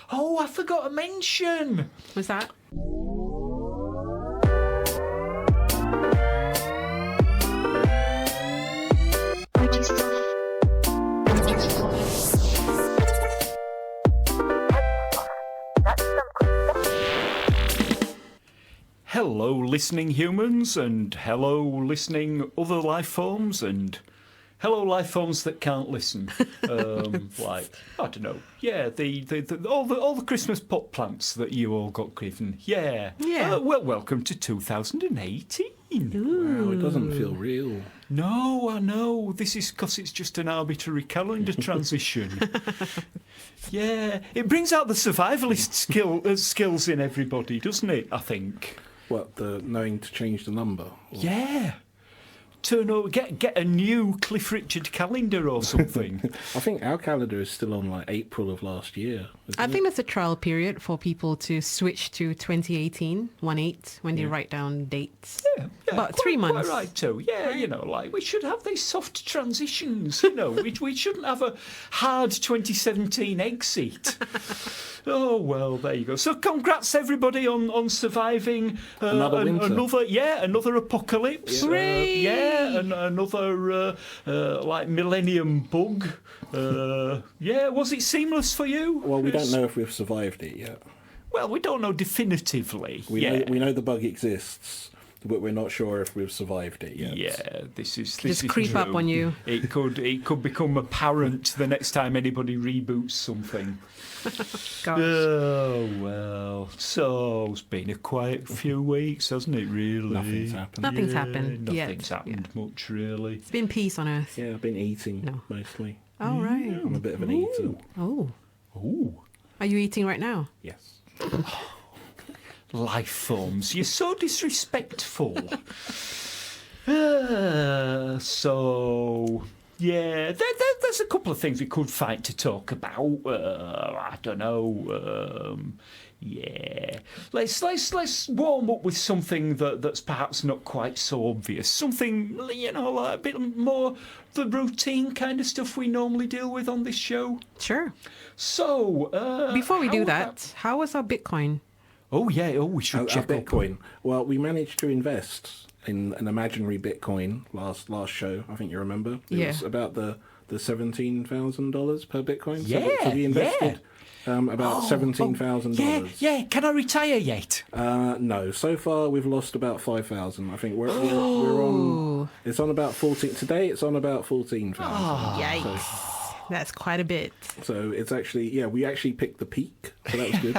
Oh, I forgot to mention. Was that? Hello, listening humans, and hello, listening other life forms, and hello, life forms that can't listen. Like, I don't know. Yeah, all the Christmas pot plants that you all got given. Yeah. Yeah. Well, welcome to 2018. Wow, it doesn't feel real. No, I know. This is because it's just an arbitrary calendar transition. Yeah, it brings out the survivalist skills in everybody, doesn't it? I think. What, the knowing to change the number? Or... Yeah. Turn over, get a new Cliff Richard calendar or something. I think our calendar is still on like April of last year. I think that's a trial period for people to switch to 2018, 1/8, when they write down dates. Yeah, About 3 months. Quite right too. Yeah, you know, like we should have these soft transitions. You know, we shouldn't have a hard 2017 exit. Oh well, there you go. So congrats everybody on surviving another winter. Another apocalypse. And another like millennium bug. Was it seamless for you? Well, we don't know if we've survived it yet. Well, we don't know definitively. We know the bug exists, but we're not sure if we've survived it yet. Yeah, this is creep true. up on you. It could become apparent the next time anybody reboots something. Gosh. Oh well, so it's been a quiet few weeks, hasn't it? Really, Nothing's happened. Nothing's happened yet. Nothing's happened much, really. It's been peace on Earth. Yeah, I've been eating No. mostly. Oh, right. I'm a bit of an eater. Oh. Ooh, Are you eating right now? Yes. life forms, you're so disrespectful. So. Yeah, there's a couple of things we could find to talk about. I don't know. Yeah, let's warm up with something that's perhaps not quite so obvious. Something, you know, like a bit more the routine kind of stuff we normally deal with on this show. Sure. So Before we do that, how was our Bitcoin? Oh yeah, we should Our check up. Bitcoin. Well, we managed to invest in an imaginary Bitcoin last show. I think you remember. It was about the $17,000 per Bitcoin. So we invested about $17,000. Yeah. Can I retire yet? No. So far, we've lost about 5,000. I think we're on. It's on about 14 today. It's on about 14,000. Yikes. That's quite a bit. So it's actually, we actually picked the peak. So that was good.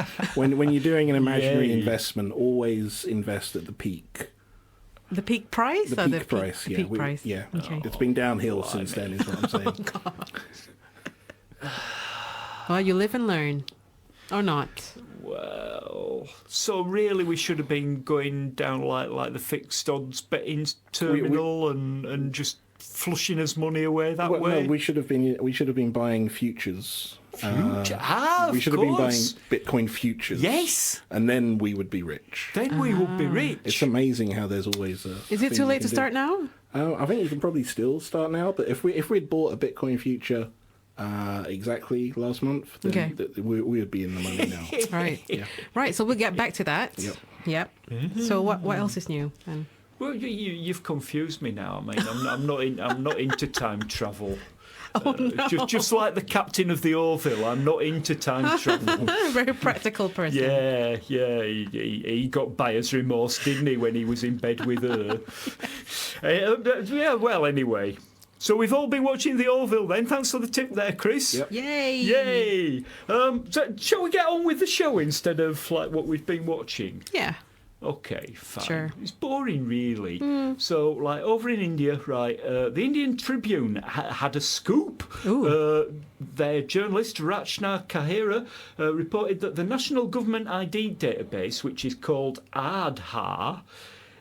when you're doing an imaginary investment, always invest at the peak. The peak price? The peak price, the peak price. Yeah. Okay. It's been downhill since then, is what I'm saying. Well, you live and learn. Or not. Well, so really we should have been going down like the fixed odds betting terminal and just flushing his money away that way. No, we should have been buying futures. We should have been buying Bitcoin futures. Yes. And then we would be rich. Then we would be rich. It's amazing how there's always a... Is it too late to start now? I think you can probably still start now, but if we'd bought a Bitcoin future exactly last month, then we would be in the money now. Right. Yeah. Right, so we'll get back to that. Yep. Mm-hmm. So what else is new then? Well, you've confused me now. I mean, I'm not into time travel. Oh, no. Just like the captain of the Orville, I'm not into time travel. Very practical person. Yeah. He got buyer's remorse, didn't he, when he was in bed with her? Well, anyway. So we've all been watching the Orville then. Thanks for the tip there, Chris. Yep. Yay! So shall we get on with the show instead of like what we've been watching? Yeah. Okay, fine. Sure. It's boring, really. So, like, over in India, right, the Indian Tribune had a scoop. Their journalist, Rachna Kahira, reported that the National Government ID database, which is called Aadhaar,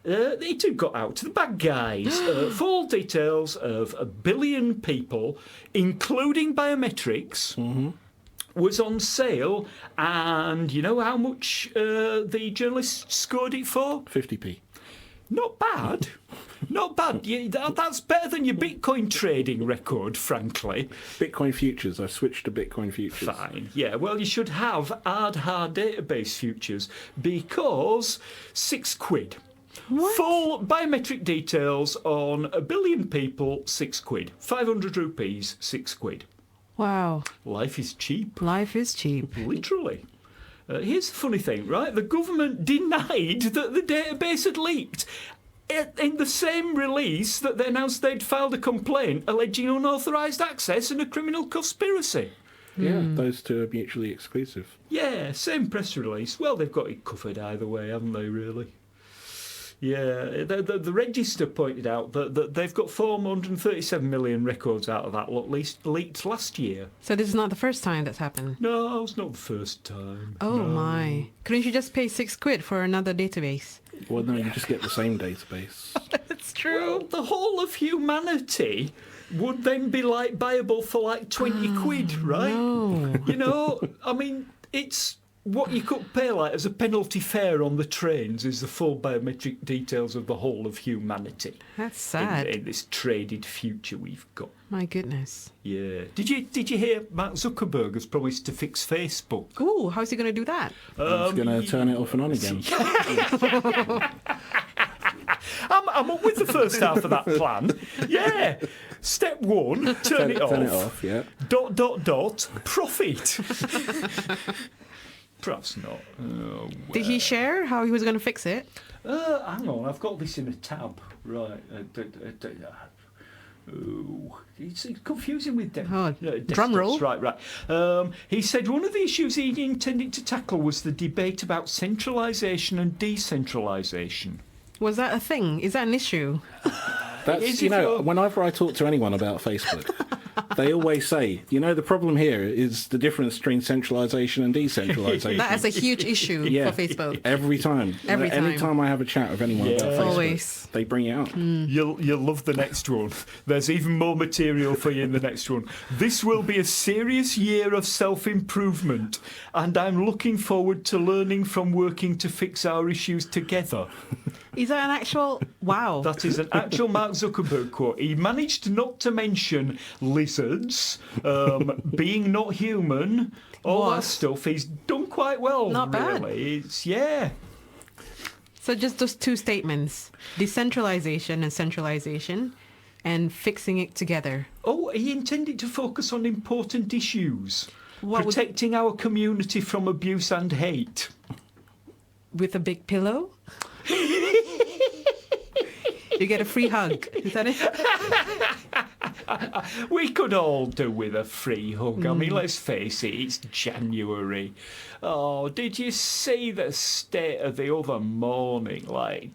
it had got out to the bad guys. Full details of 1 billion people, including biometrics, was on sale, and you know how much the journalist scored it for? 50p. Not bad. Not bad. That's better than your Bitcoin trading record, frankly. Bitcoin futures. I've switched to Bitcoin futures. Fine. Yeah, well, you should have hard database futures because £6. What? Full biometric details on 1 billion people, £6. 500 rupees, £6. Wow. Life is cheap. Life is cheap. Literally. Here's the funny thing, right? The government denied that the database had leaked in the same release that they announced they'd filed a complaint alleging unauthorised access and a criminal conspiracy. Yeah, those two are mutually exclusive. Yeah, same press release. Well, they've got it covered either way, haven't they, really? Yeah, the Register pointed out that they've got 437 million records out of that lot leaked last year. So this is not the first time that's happened? No, it's not the first time. Oh, no. my. Couldn't you just pay £6 for another database? Well, no, you just get the same database. That's true. Well, the whole of humanity would then be buyable for like 20 quid, right? No. You know, I mean, it's what you could pay like as a penalty fare on the trains is the full biometric details of the whole of humanity. That's sad. In this traded future we've got. My goodness. Yeah. Did you hear Mark Zuckerberg has promised to fix Facebook? Ooh, how's he going to do that? He's going to turn it off and on again. I'm up with the first half of that plan. Yeah. Step 1, turn it off. Turn it off, yeah. ... profit. Perhaps not. Oh, well. Did he share how he was going to fix it? Hang on, I've got this in a tab. Right. It's confusing with drum roll. Right. He said one of the issues he intended to tackle was the debate about centralisation and decentralisation. Was that a thing? Is that an issue? That's, whenever I talk to anyone about Facebook, they always say, the problem here is the difference between centralisation and decentralisation. That is a huge issue for Facebook. Every time. Anytime I have a chat with anyone about Facebook, always. They bring it up. You'll love the next one. There's even more material for you in the next one. This will be a serious year of self-improvement, and I'm looking forward to learning from working to fix our issues together. Is that an actual... Wow. That is an actual Mark Zuckerberg quote. He managed not to mention lizards, being not human, all that stuff. He's done quite well, not really. Bad. So just those two statements, decentralization and centralization, and fixing it together. Oh, he intended to focus on important issues. Protecting our community from abuse and hate. With a big pillow? You get a free hug. Is that it? We could all do with a free hug. I mean, let's face it, it's January. Oh, did you see the state of the other morning? Like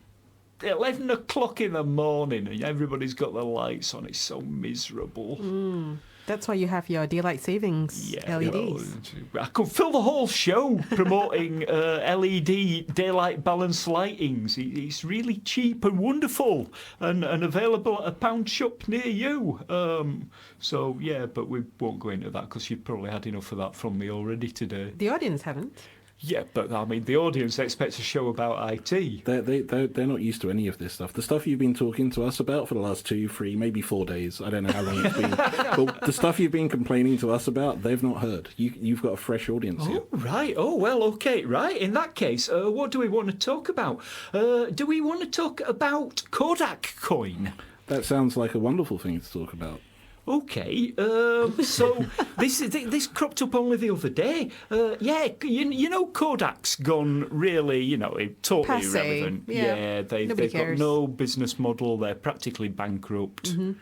11 o'clock in the morning and everybody's got the lights on. It's so miserable. That's why you have your daylight savings LEDs. I could fill the whole show promoting LED daylight balance lightings. It's really cheap and wonderful and available at a pound shop near you. But we won't go into that because you've probably had enough of that from me already today. The audience haven't. Yeah, but I mean, the audience expects a show about IT. They're not used to any of this stuff. The stuff you've been talking to us about for the last 2, 3, maybe 4 days, I don't know how long it's been. But the stuff you've been complaining to us about, they've not heard. You've got a fresh audience here. Oh, right. Oh, well, okay. Right. In that case, what do we want to talk about? Do we want to talk about Kodakcoin? That sounds like a wonderful thing to talk about. Okay, so this cropped up only the other day. Kodak's gone really, totally Passé. irrelevant. Yeah, they've got no business model. They're practically bankrupt. Mm-hmm.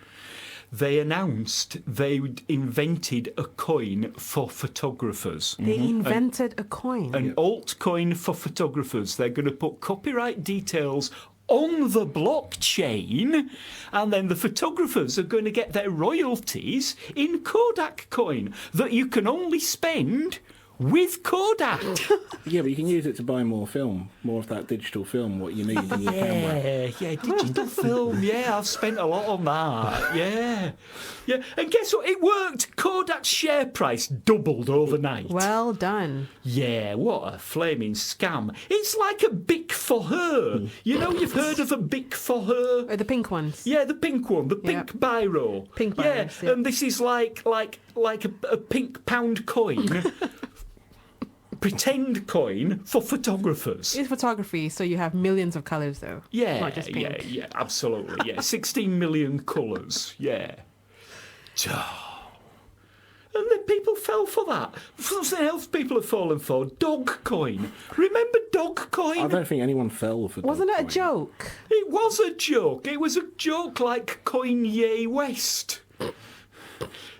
They announced they'd invented a coin for photographers. They invented a coin. An altcoin for photographers. They're going to put copyright details on the blockchain, and then the photographers are going to get their royalties in Kodakcoin that you can only spend with Kodak. Yeah, but you can use it to buy more film, more of that digital film, what you need in your camera. Yeah, digital film. Yeah, I've spent a lot on that. Yeah. And guess what? It worked. Kodak's share price doubled overnight. Well done. Yeah, what a flaming scam. It's like a Bic for her. You know, you've heard of a Bic for her? The pink ones. Yeah, the pink one, the pink biro. Pink biros, yeah, and this is like a pink pound coin. Pretend coin for photographers. It's photography, so you have millions of colours, though. Yeah, Not just pink. yeah, absolutely. Yeah, 16 million colours. Yeah. And then people fell for that. Something else people have fallen for. Dogecoin. Remember Dogecoin? I don't think anyone fell for Wasn't it a Dogecoin. joke? It was a joke. It was a joke like Kanye West.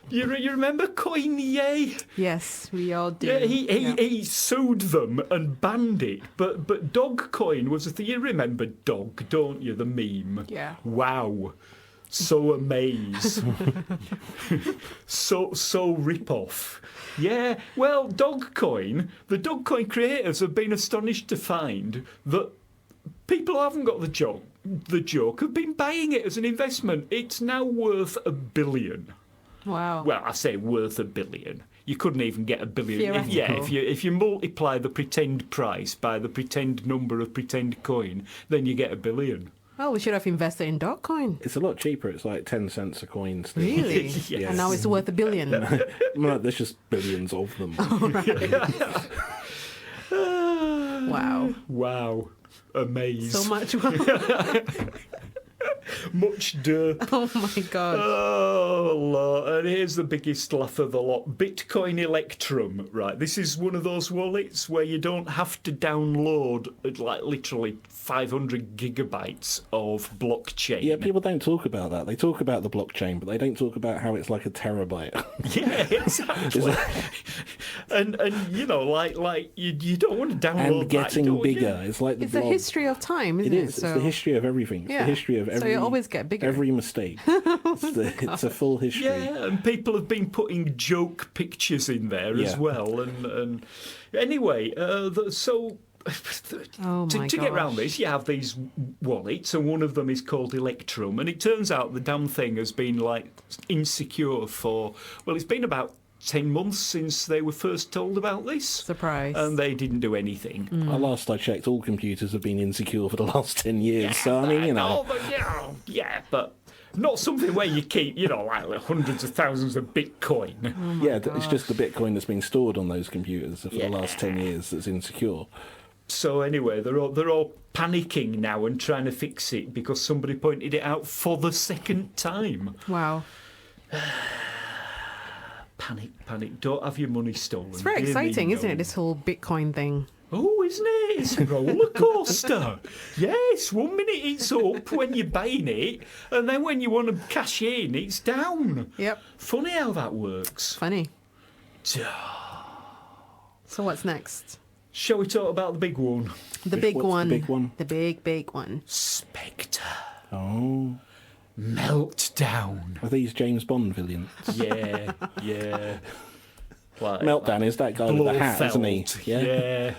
You remember Kanye? Yes, we all do. Yeah, he sued them and banned it. But Dogecoin was a thing. You remember Dog, don't you? The meme. Yeah. Wow. So amazed. so rip-off. Yeah, well, Dogecoin, the Dogecoin creators have been astonished to find that people who haven't got the joke have been buying it as an investment. It's now worth $1 billion. Wow. Well, I say worth $1 billion. You couldn't even get $1 billion. Theoretical. If you multiply the pretend price by the pretend number of pretend coin, then you get $1 billion. Well, we should have invested in Dogecoin. It's a lot cheaper. It's like 10 cents a coin still. Really? Yes. And now it's worth $1 billion. No, there's just billions of them. Wow. Wow. Amaze. So much. Much dirt. Oh my God. Oh, Lord. And here's the biggest laugh of the lot. Bitcoin Electrum, right? This is one of those wallets where you don't have to download, like, literally 500 gigabytes of blockchain. Yeah, people don't talk about that. They talk about the blockchain, but they don't talk about how it's like a terabyte. Yeah, exactly. and you know, like you don't want to download And getting that, bigger. It's like the It's the blog. history of time, isn't it? It is. It's the history of everything. It's Yeah. the history of every. So you always get bigger. Every mistake. It's a full history. Yeah, and people have been putting joke pictures in there as Yeah. well. And anyway, so Oh my to get around gosh. this, you have these wallets, and one of them is called Electrum, and it turns out the damn thing has been like insecure for, well, it's been about 10 months since they were first told about this. Surprise. And they didn't do anything. Last I checked, all computers have been insecure for the last 10 years. So, I mean, you know. But but not something where you keep, like hundreds of thousands of Bitcoin. It's just the Bitcoin that's been stored on those computers for the last 10 years that's insecure. So anyway, they're all panicking now and trying to fix it because somebody pointed it out for the second time. Wow. Panic. Don't have your money stolen. It's very exciting, isn't it, this whole Bitcoin thing? Oh, isn't it? It's a roller coaster. Yes, 1 minute it's up when you're buying it, and then when you want to cash in, it's down. Yep. Funny how that works. Funny. So what's next? Shall we talk about the big one? The big What's one. the big one? The big one. Spectre. Oh. Meltdown. Are these James Bond villains? Yeah. Like, Meltdown is that guy with the hat, isn't he? Blofeld. Yeah. Yeah.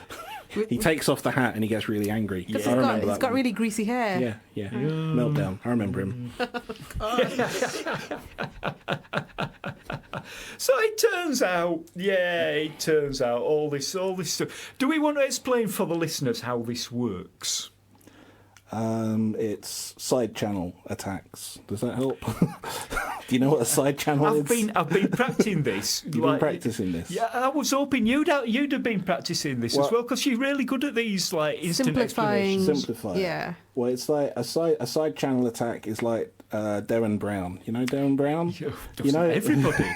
He takes off the hat and he gets really angry. Because I remember he's that got one. really greasy hair. Yeah. Meltdown. I remember him. So it turns out all this stuff. Do we want to explain for the listeners how this works? It's side channel attacks. Does that help? Do you know what a side channel is? I've been practicing this. You've been practicing this? Yeah, I was hoping you'd have been practicing this as well, because you're really good at these like instant Simplifying. explanations. Simplify. Yeah. Well, it's like a side channel attack is like Darren Brown. You know Darren Brown? You know everybody.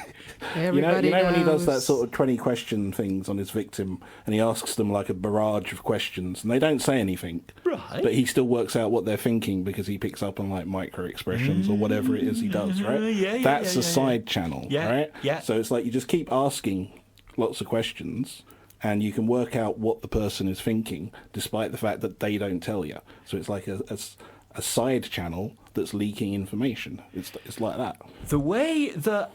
Everybody you know when he does that knows. sort of 20 question things on his victim and he asks them like a barrage of questions and they don't say anything. Right. But he still works out what they're thinking because he picks up on like micro expressions or whatever it is he does, right? That's a side channel, right? Yeah. So it's like you just keep asking lots of questions and you can work out what the person is thinking despite the fact that they don't tell you. So it's like a side channel that's leaking information. It's like that. The way that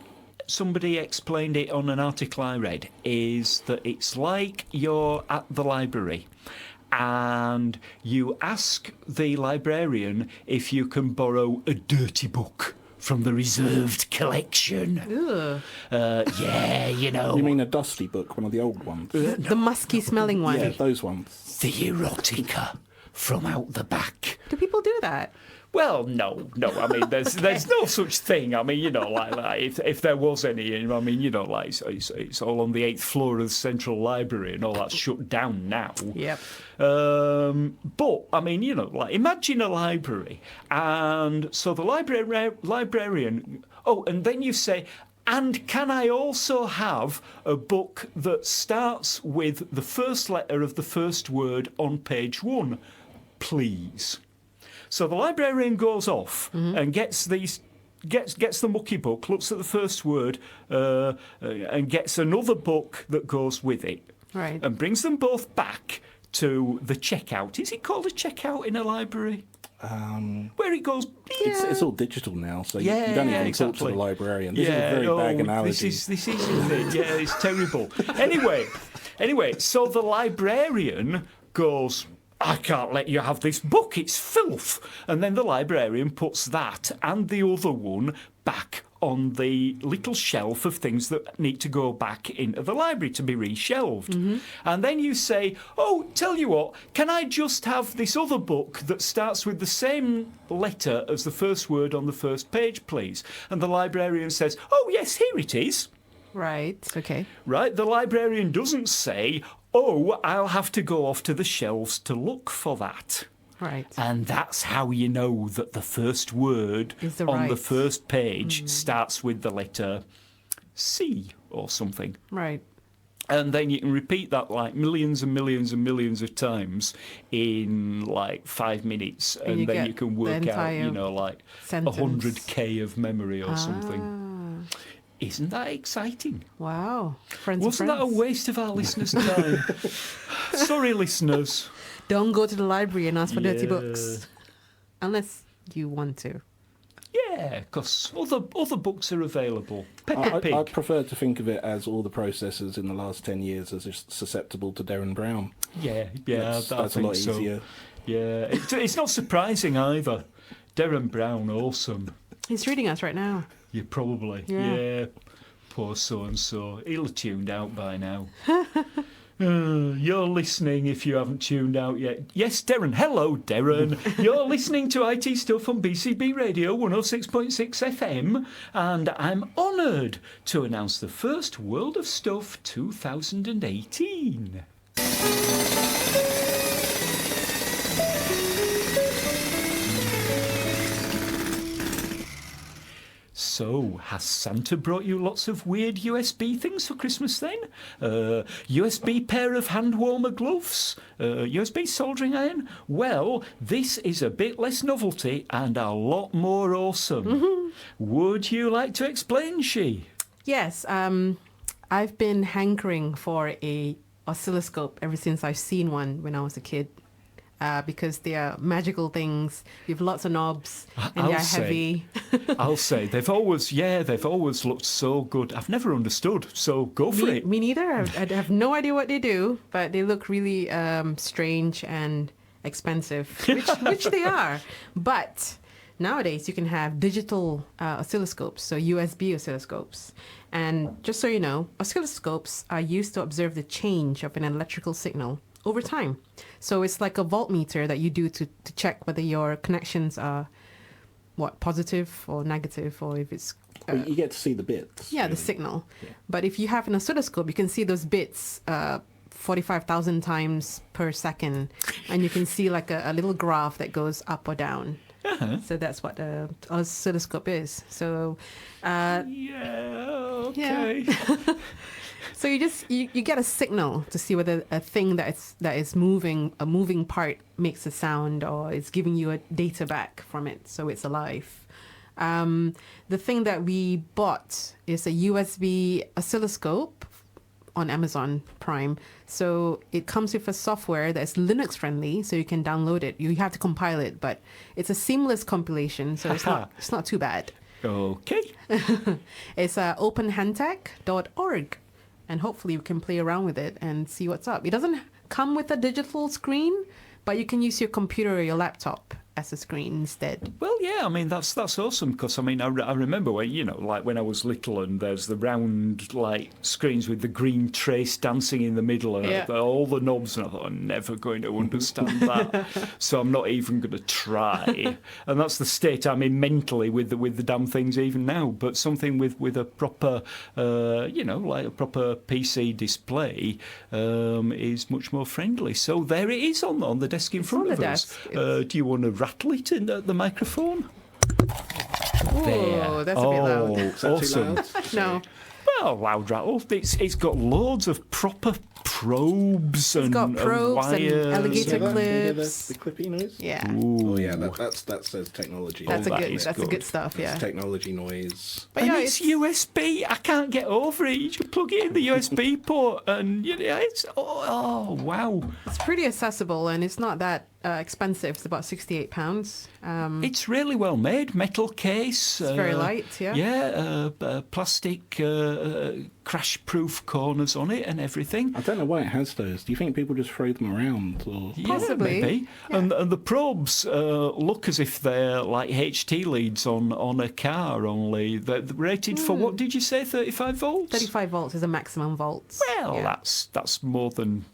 somebody explained it on an article I read, is that it's like you're at the library and you ask the librarian if you can borrow a dirty book from the reserved collection. Yeah, you know. You mean a dusty book, one of the old ones? The musky smelling one. Yeah, those ones. The erotica from out the back. Do people do that? Well, no. I mean, there's no such thing. I mean, you know, like if there was any, I mean, you know, like it's all on the 8th floor of the Central Library and all that's shut down now. Yep. But I mean, you know, like imagine a library, and so the librarian. Oh, and then you say, and can I also have a book that starts with the first letter of the first word on page 1, please? So the librarian goes off and gets the mucky book, looks at the first word, and gets another book that goes with it, Right. and brings them both back to the checkout. Is it called a checkout in a library? Where it goes. It's all digital now, so you don't even talk to the librarian. This is a very bad analogy. This is isn't it? Yeah, it's terrible. Anyway, so the librarian goes, I can't let you have this book, it's filth. And then the librarian puts that and the other one back on the little shelf of things that need to go back into the library to be reshelved. And then you say, oh, tell you what, can I just have this other book that starts with the same letter as the first word on the first page, please? And the librarian says, oh, yes, here it is. Right. Okay. Right? The librarian doesn't say, oh, I'll have to go off to the shelves to look for that. Right. And that's how you know that the first word Is on the right. first page starts with the letter C or something. Right. And then you can repeat that like millions and millions and millions of times in like 5 minutes. And And you then get you can the work out, entire you know, like sentence. 100K of memory or something. Isn't that exciting? Wow. Friends Wasn't that a waste of our listeners' time? Sorry, listeners. Don't go to the library and ask for dirty Yeah. books. Unless you want to. Yeah, because other books are available. Peppa Pig. I prefer to think of it as all the processors in the last 10 years as just susceptible to Darren Brown. Yeah, That's I a think lot so. easier. Yeah, it's not surprising either. Darren Brown, awesome. He's reading us right now. Yeah, probably. Yeah. Yeah. Poor so-and-so. He'll have tuned out by now. You're listening if you haven't tuned out yet. Yes, Darren. Hello, Darren. You're listening to IT Stuff on BCB Radio 106.6 FM, and I'm honoured to announce the first World of Stuff 2018. So, has Santa brought you lots of weird USB things for Christmas then? USB pair of hand warmer gloves? USB soldering iron? Well, this is a bit less novelty and a lot more awesome. Would you like to explain, She? Yes. I've been hankering for a oscilloscope ever since I've seen one when I was a kid. Because they are magical things with lots of knobs and they're heavy. I'll say they've always looked so good. I've never understood, so go for it. Me neither. I have no idea what they do, but they look really strange and expensive, which they are. But nowadays you can have digital oscilloscopes, so USB oscilloscopes. And just so you know, oscilloscopes are used to observe the change of an electrical signal over time. So it's like a voltmeter that you do to check whether your connections are positive or negative, or if it's Well, you get to see the bits. the signal. Yeah. But if you have an oscilloscope, you can see those bits 45,000 times per second, and you can see like a little graph that goes up or down. So that's what the oscilloscope is. So Okay. So you get a signal to see whether a thing that is moving, a moving part, makes a sound or it's giving you a data back from it, so it's alive. The thing that we bought is a USB oscilloscope on Amazon Prime. So it comes with a software that's Linux friendly, so you can download it. You have to compile it, but it's a seamless compilation, so it's not too bad. Okay. It's openhantek.org. And hopefully you can play around with it and see what's up. It doesn't come with a digital screen, but you can use your computer or your laptop as a screen instead. Well, yeah, I mean, that's awesome, because, I mean, I remember when, like when I was little and there's the round, like, screens with the green trace dancing in the middle and all the knobs, and I thought, I'm never going to understand that, so I'm not even going to try. And that's the state I'm in mentally with the damn things even now. But something with a proper, like a proper PC display is much more friendly. So there it is on the desk in front of us. Do you want to rattle it in the microphone? Oh, that's a bit loud. Is that Awesome. too loud? No. Well, loud rattle. It's got loads of proper probes and probes and wires. alligator Can you hear clips. the clippy noise? Yeah. Ooh. Oh yeah, that says technology. That's that a is good good. stuff, yeah. That's technology noise. But And yeah, it's USB. I can't get over it. You just plug it in the USB port, and it's wow. it's pretty accessible and it's not that expensive. It's about £68. It's really well made. Metal case. It's very light, yeah. Yeah, plastic crash-proof corners on it and everything. I don't know why it has those. Do you think people just throw them around? Or... Possibly. Yeah, maybe. Yeah. And the probes look as if they're like HT leads on a car, only they're rated for, what did you say, 35 volts? 35 volts is the maximum volts. Well, yeah. that's more than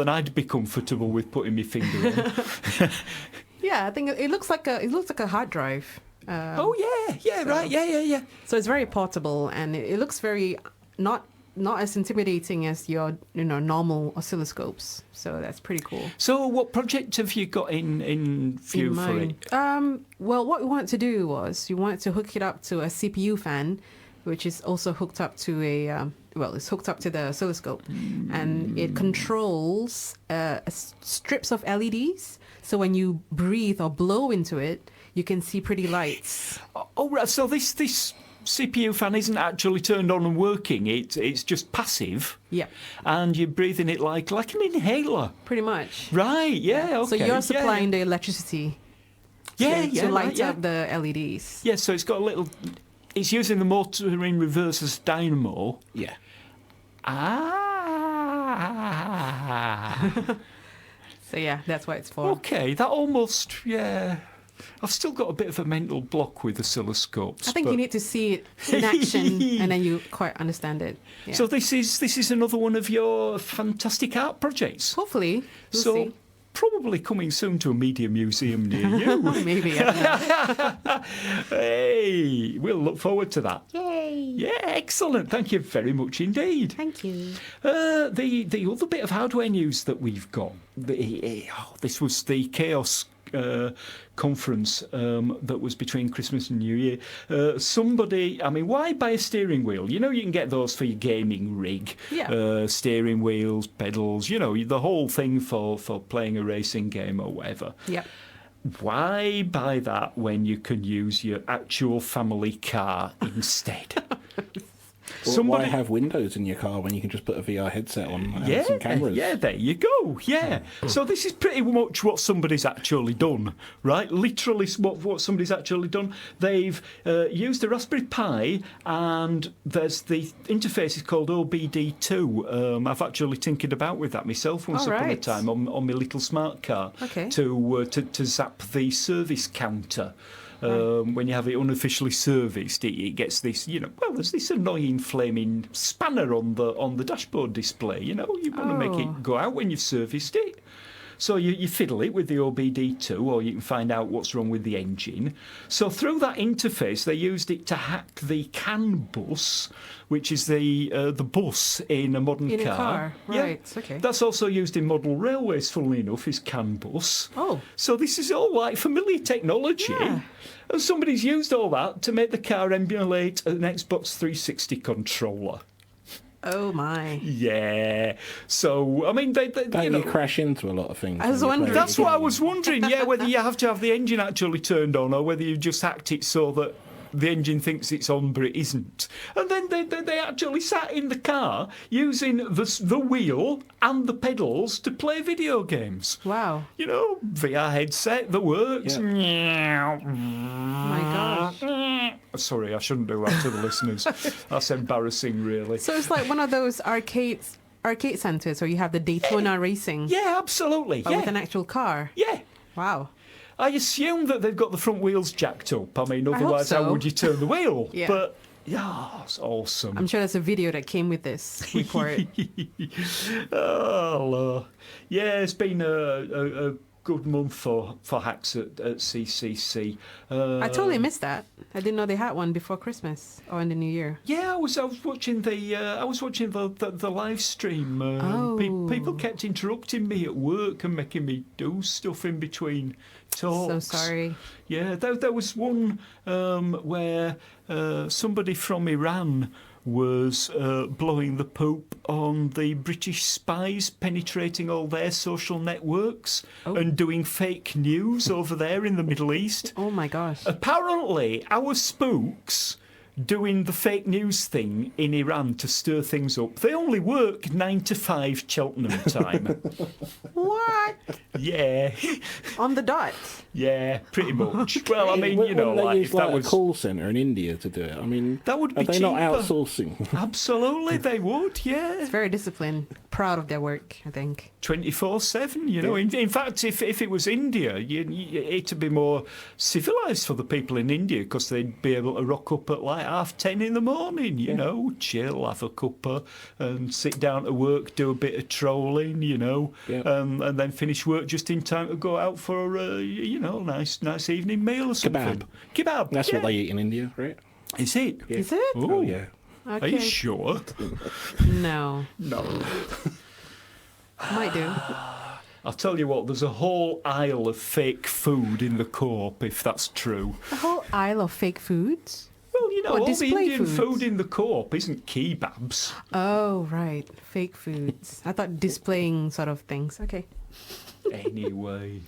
I'd be comfortable with putting my finger on. Yeah, I think it looks like a hard drive. Right, yeah. So it's very portable and it looks very not as intimidating as your normal oscilloscopes. So that's pretty cool. So what project have you got in view for it? Well, what we wanted to do was we wanted to hook it up to a CPU fan, which is also hooked up to it's hooked up to the oscilloscope, and it controls strips of LEDs. So when you breathe or blow into it, you can see pretty lights. Oh, right. So this CPU fan isn't actually turned on and working. It's just passive. Yeah, And you're breathing it like an inhaler. pretty much. Right. Yeah. Okay. So you're supplying the electricity to light up the LEDs. Yeah. So it's got a little. It's using the motor in reverse as dynamo. Yeah. So yeah, that's what it's for. Okay, that almost, yeah. I've still got a bit of a mental block with oscilloscopes. I think you need to see it in action, and then you quite understand it. Yeah. So this is another one of your fantastic art projects. Hopefully, we'll So see. probably coming soon to a media museum near you. Maybe. I don't know. Hey, we'll look forward to that. Yay! Yeah, excellent. Thank you very much indeed. Thank you. The other bit of hardware news that we've got, this was the Chaos conference that was between Christmas and New Year. Somebody, I mean, why buy a steering wheel? You can get those for your gaming rig. Yeah. Steering wheels, pedals, the whole thing for playing a racing game or whatever. Yep. Why buy that when you can use your actual family car instead? Or why have windows in your car when you can just put a VR headset on and some cameras? Yeah, there you go. Yeah. So this is pretty much what somebody's actually done, right? Literally what somebody's actually done. They've used a Raspberry Pi, and there's the interface is called OBD2. I've actually tinkered about with that myself once upon a time on my little smart car to zap the service counter. When you have it unofficially serviced, it gets this, there's this annoying flaming spanner on the dashboard display. You want to make it go out when you've serviced it. So you fiddle it with the OBD2, or you can find out what's wrong with the engine. So through that interface, they used it to hack the CAN bus, which is the bus in a modern car. In a car, right, Yeah. okay. That's also used in model railways, funnily enough, is CAN bus. Oh. So this is all like familiar technology. Yeah. And somebody's used all that to make the car emulate an Xbox 360 controller. Oh my. Yeah. So, I mean, they Don't you crash into a lot of things? I was when you're wondering. playing that's the what I game? was wondering, whether you have to have the engine actually turned on or whether you've just hacked it so that the engine thinks it's on, but it isn't. And then they actually sat in the car using the wheel and the pedals to play video games. Wow. You know, VR headset that works. My gosh. Sorry, I shouldn't do that to the listeners. That's embarrassing, really. So it's like one of those arcade centres where you have the Daytona racing. Yeah, absolutely. But with an actual car. Yeah. Wow. I assume that they've got the front wheels jacked up. I mean, otherwise, so. how would you turn the wheel? Yeah. But, yeah, it's awesome. I'm sure there's a video that came with this report. Oh, yeah, it's been a good month for hacks at CCC. I totally missed that. I didn't know they had one before Christmas or in the New Year. Yeah, I was watching the live stream. People kept interrupting me at work and making me do stuff in between talks. So sorry. Yeah, there was one where somebody from Iran was blowing the poop on the British spies penetrating all their social networks and doing fake news over there in the Middle East. Oh my gosh. Apparently, our spooks doing the fake news thing in Iran to stir things up, they only work 9 to 5 Cheltenham time. What? Yeah. On the dot. Yeah, pretty much. Okay. Well, I mean, you know, like use if that was a call centre in India to do it. I mean, that would be are they cheaper. not outsourcing? Absolutely, they would. Yeah. It's very disciplined. Proud of their work, I think. 24/7, you know. In fact, if it was India, it'd be more civilised for the people in India because they'd be able to rock up at like 10:30 in the morning, you know, chill, have a cuppa, and sit down to work, do a bit of trolling, you know, and then finish work just in time to go out for nice evening meal or something. Kebab. That's what they eat in India, right? Is it? Yeah. Is it? Oh yeah. Are you sure? No. No. Might do. I'll tell you what, there's a whole aisle of fake food in the Co-op, if that's true. A whole aisle of fake foods? Well, you know, What, all the display Indian foods? food in the Co-op isn't kebabs. Oh, right. Fake foods. I thought displaying sort of things. Okay. Anyway,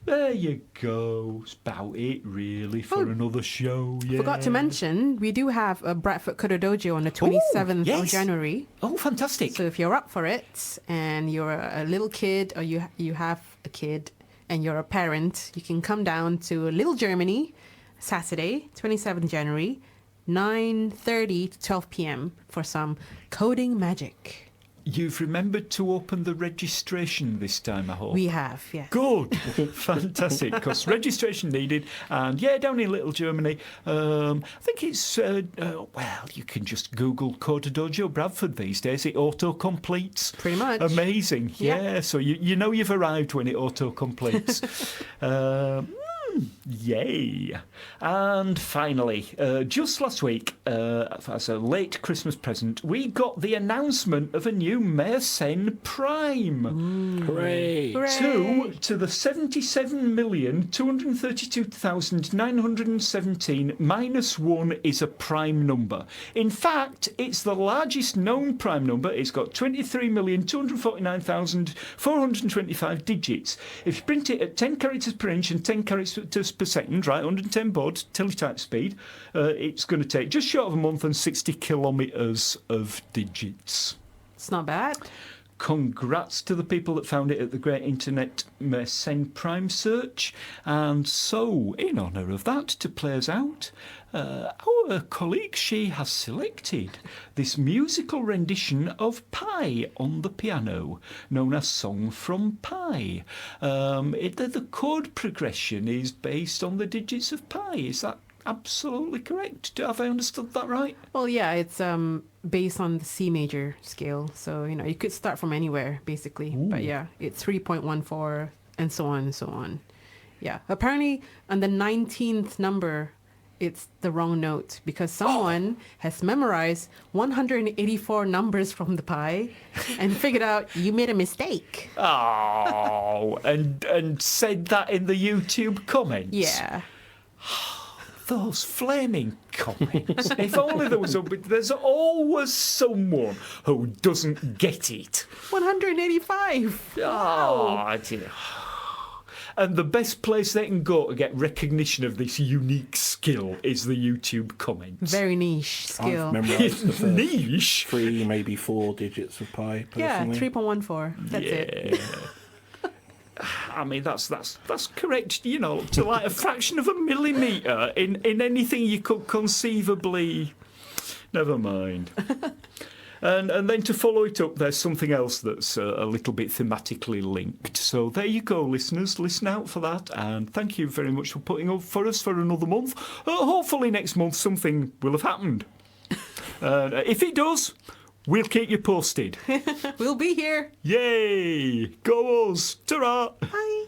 there you go. It's about it, really, for another show. Yeah. Forgot to mention, we do have a Bradford Coder Dojo on the 27th of yes. January. Oh, fantastic. So if you're up for it and you're a little kid or you have a kid and you're a parent, you can come down to Little Germany, Saturday, 27th January, 9:30 to 12 p.m. for some coding magic. You've remembered to open the registration this time, I hope. We have, yes. Good. Fantastic. Because registration needed. And yeah, down in Little Germany, I think it's, you can just Google Coder Dojo Bradford these days. It auto-completes. Pretty much. Amazing. Yeah. Yeah. So you know you've arrived when it auto-completes. Yay. And finally, just last week, as a late Christmas present, we got the announcement of a new Mersenne Prime. Hooray. Hooray. To the 77,232,917 minus 1 is a prime number. In fact, it's the largest known prime number. It's got 23,249,425 digits. If you print it at 10 characters per inch and 10 characters per second, right, 110 baud, teletype speed, it's going to take just short of a month and 60 kilometres of digits. It's not bad. Congrats to the people that found it at the Great Internet Mersenne Prime Search. And so, in honour of that, to play us out, our colleague, she has selected this musical rendition of Pi on the piano, known as Song from Pi. The chord progression is based on the digits of pi. Is that absolutely correct? Have I understood that right? Well, yeah, it's based on the C major scale. So, you could start from anywhere, basically. Ooh. But yeah, it's 3.14 and so on and so on. Yeah. Apparently, on the 19th number, it's the wrong note because someone has memorized 184 numbers from the pi and figured out you made a mistake. Oh, and said that in the YouTube comments? Yeah. Those flaming comments. If only there was there's always someone who doesn't get it. 185. Oh, I did. And the best place they can go to get recognition of this unique skill is the YouTube comments. Very niche skill. I've memorised the first Niche? 3, maybe 4 digits of pi, personally. Yeah, 3.14. That's it. I mean, that's correct, you know, to like a fraction of a millimetre in anything you could conceivably... Never mind. And then to follow it up, there's something else that's a little bit thematically linked. So there you go, listeners. Listen out for that. And thank you very much for putting up for us for another month. Hopefully next month something will have happened. If it does, we'll keep you posted. We'll be here. Yay! Go us! Ta-ra! Bye.